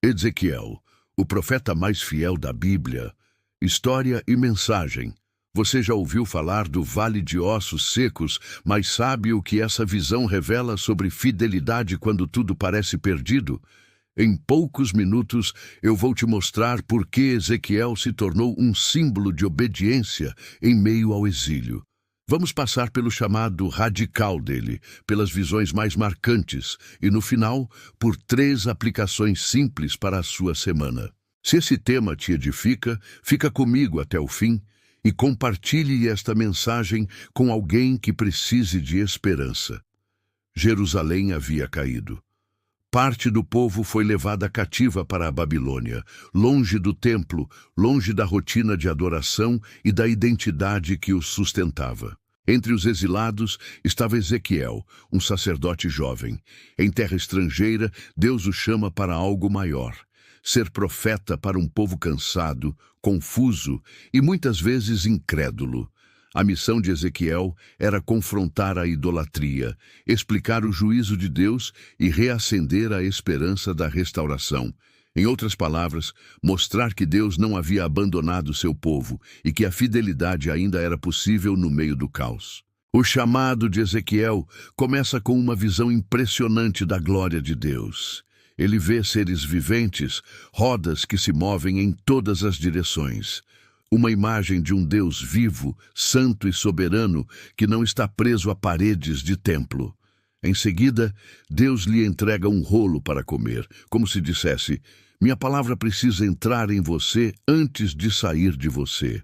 Ezequiel, o profeta mais fiel da Bíblia. História e mensagem. Você já ouviu falar do Vale de Ossos Secos, mas sabe o que essa visão revela sobre fidelidade quando tudo parece perdido? Em poucos minutos, eu vou te mostrar por que Ezequiel se tornou um símbolo de obediência em meio ao exílio. Vamos passar pelo chamado radical dele, pelas visões mais marcantes e, no final, por 3 aplicações simples para a sua semana. Se esse tema te edifica, fica comigo até o fim e compartilhe esta mensagem com alguém que precise de esperança. Jerusalém havia caído. Parte do povo foi levada cativa para a Babilônia, longe do templo, longe da rotina de adoração e da identidade que os sustentava. Entre os exilados estava Ezequiel, um sacerdote jovem. Em terra estrangeira, Deus o chama para algo maior. Ser profeta para um povo cansado, confuso e muitas vezes incrédulo. A missão de Ezequiel era confrontar a idolatria, explicar o juízo de Deus e reacender a esperança da restauração. Em outras palavras, mostrar que Deus não havia abandonado seu povo e que a fidelidade ainda era possível no meio do caos. O chamado de Ezequiel começa com uma visão impressionante da glória de Deus. Ele vê seres viventes, rodas que se movem em todas as direções. Uma imagem de um Deus vivo, santo e soberano que não está preso a paredes de templo. Em seguida, Deus lhe entrega um rolo para comer, como se dissesse: minha palavra precisa entrar em você antes de sair de você.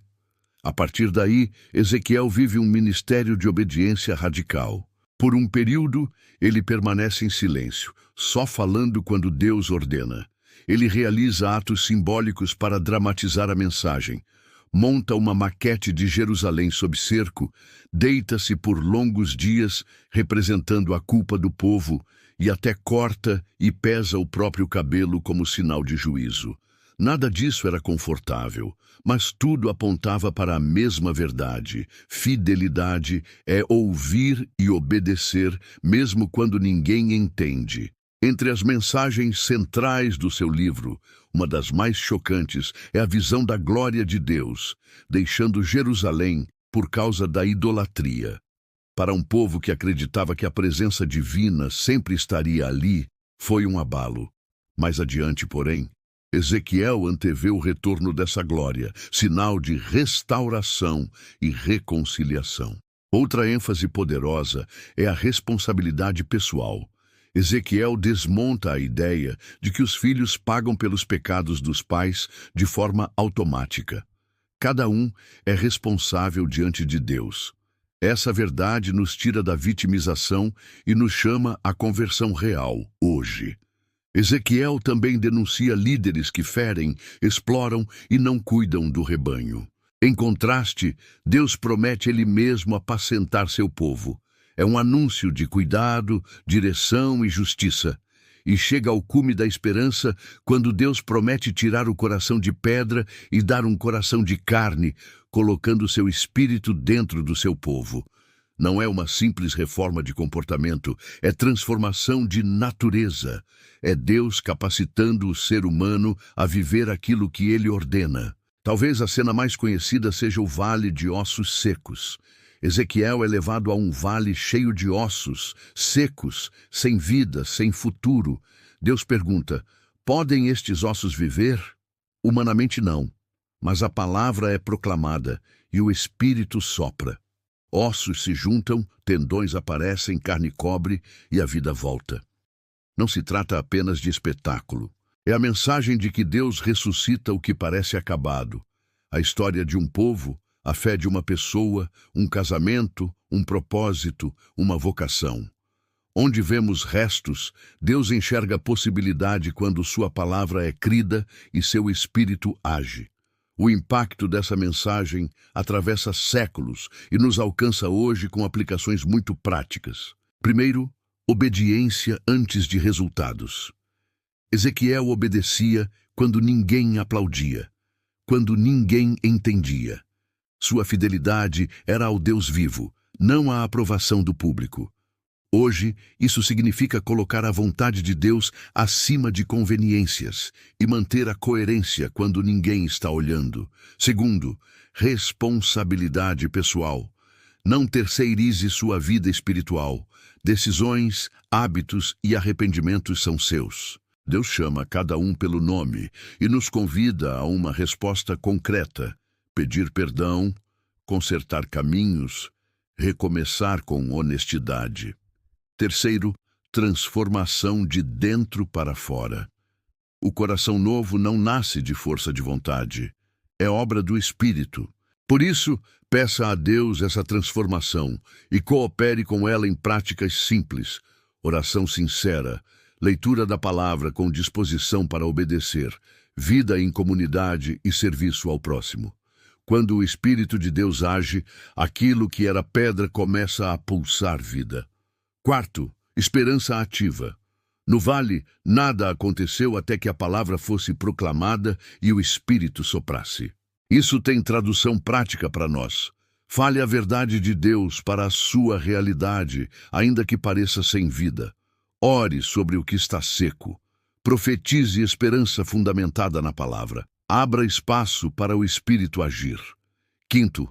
A partir daí, Ezequiel vive um ministério de obediência radical. Por um período, ele permanece em silêncio, só falando quando Deus ordena. Ele realiza atos simbólicos para dramatizar a mensagem. Monta uma maquete de Jerusalém sob cerco, deita-se por longos dias, representando a culpa do povo, e até corta e pesa o próprio cabelo como sinal de juízo. Nada disso era confortável, mas tudo apontava para a mesma verdade. Fidelidade é ouvir e obedecer, mesmo quando ninguém entende. Entre as mensagens centrais do seu livro, uma das mais chocantes é a visão da glória de Deus, deixando Jerusalém por causa da idolatria. Para um povo que acreditava que a presença divina sempre estaria ali, foi um abalo. Mais adiante, porém, Ezequiel antevê o retorno dessa glória, sinal de restauração e reconciliação. Outra ênfase poderosa é a responsabilidade pessoal. Ezequiel desmonta a ideia de que os filhos pagam pelos pecados dos pais de forma automática. Cada um é responsável diante de Deus. Essa verdade nos tira da vitimização e nos chama à conversão real, hoje. Ezequiel também denuncia líderes que ferem, exploram e não cuidam do rebanho. Em contraste, Deus promete Ele mesmo apacentar seu povo. É um anúncio de cuidado, direção e justiça. E chega ao cume da esperança quando Deus promete tirar o coração de pedra e dar um coração de carne, colocando seu espírito dentro do seu povo. Não é uma simples reforma de comportamento, é transformação de natureza. É Deus capacitando o ser humano a viver aquilo que Ele ordena. Talvez a cena mais conhecida seja o Vale de Ossos Secos. Ezequiel é levado a um vale cheio de ossos, secos, sem vida, sem futuro. Deus pergunta: podem estes ossos viver? Humanamente não, mas a palavra é proclamada e o Espírito sopra. Ossos se juntam, tendões aparecem, carne cobre e a vida volta. Não se trata apenas de espetáculo. É a mensagem de que Deus ressuscita o que parece acabado. A história de um povo, a fé de uma pessoa, um casamento, um propósito, uma vocação. Onde vemos restos, Deus enxerga a possibilidade quando sua palavra é crida e seu espírito age. O impacto dessa mensagem atravessa séculos e nos alcança hoje com aplicações muito práticas. Primeiro, obediência antes de resultados. Ezequiel obedecia quando ninguém aplaudia, quando ninguém entendia. Sua fidelidade era ao Deus vivo, não à aprovação do público. Hoje, isso significa colocar a vontade de Deus acima de conveniências e manter a coerência quando ninguém está olhando. Segundo, responsabilidade pessoal. Não terceirize sua vida espiritual. Decisões, hábitos e arrependimentos são seus. Deus chama cada um pelo nome e nos convida a uma resposta concreta: pedir perdão, consertar caminhos, recomeçar com honestidade. Terceiro, transformação de dentro para fora. O coração novo não nasce de força de vontade, é obra do Espírito. Por isso, peça a Deus essa transformação e coopere com ela em práticas simples, oração sincera, leitura da palavra com disposição para obedecer, vida em comunidade e serviço ao próximo. Quando o Espírito de Deus age, aquilo que era pedra começa a pulsar vida. Quarto, esperança ativa. No vale, nada aconteceu até que a palavra fosse proclamada e o Espírito soprasse. Isso tem tradução prática para nós. Fale a verdade de Deus para a sua realidade, ainda que pareça sem vida. Ore sobre o que está seco. Profetize esperança fundamentada na palavra. Abra espaço para o Espírito agir. Quinto,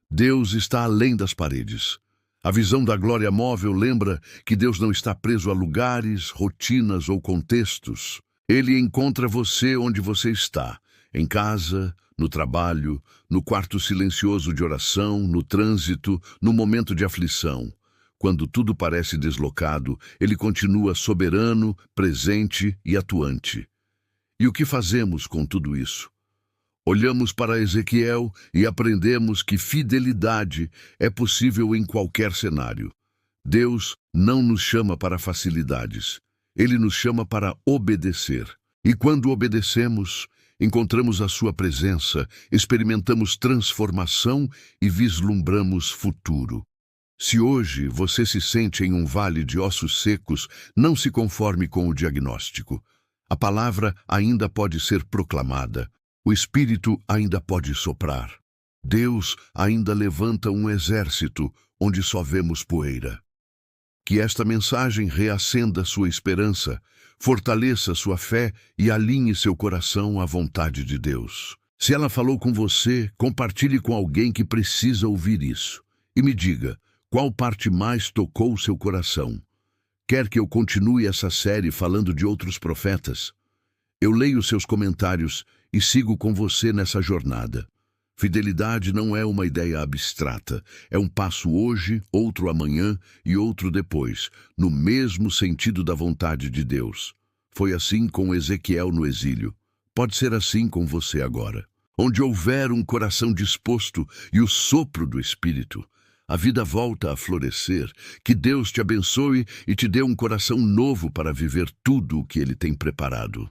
Deus está além das paredes. A visão da glória móvel lembra que Deus não está preso a lugares, rotinas ou contextos. Ele encontra você onde você está, em casa, no trabalho, no quarto silencioso de oração, no trânsito, no momento de aflição. Quando tudo parece deslocado, Ele continua soberano, presente e atuante. E o que fazemos com tudo isso? Olhamos para Ezequiel e aprendemos que fidelidade é possível em qualquer cenário. Deus não nos chama para facilidades. Ele nos chama para obedecer. E quando obedecemos, encontramos a sua presença, experimentamos transformação e vislumbramos futuro. Se hoje você se sente em um vale de ossos secos, não se conforme com o diagnóstico. A palavra ainda pode ser proclamada. O Espírito ainda pode soprar. Deus ainda levanta um exército onde só vemos poeira. Que esta mensagem reacenda sua esperança, fortaleça sua fé e alinhe seu coração à vontade de Deus. Se ela falou com você, compartilhe com alguém que precisa ouvir isso. E me diga, qual parte mais tocou seu coração? Quer que eu continue essa série falando de outros profetas? Eu leio seus comentários e sigo com você nessa jornada. Fidelidade não é uma ideia abstrata, é um passo hoje, outro amanhã e outro depois, no mesmo sentido da vontade de Deus. Foi assim com Ezequiel no exílio. Pode ser assim com você agora. Onde houver um coração disposto e o sopro do Espírito, a vida volta a florescer. Que Deus te abençoe e te dê um coração novo para viver tudo o que Ele tem preparado.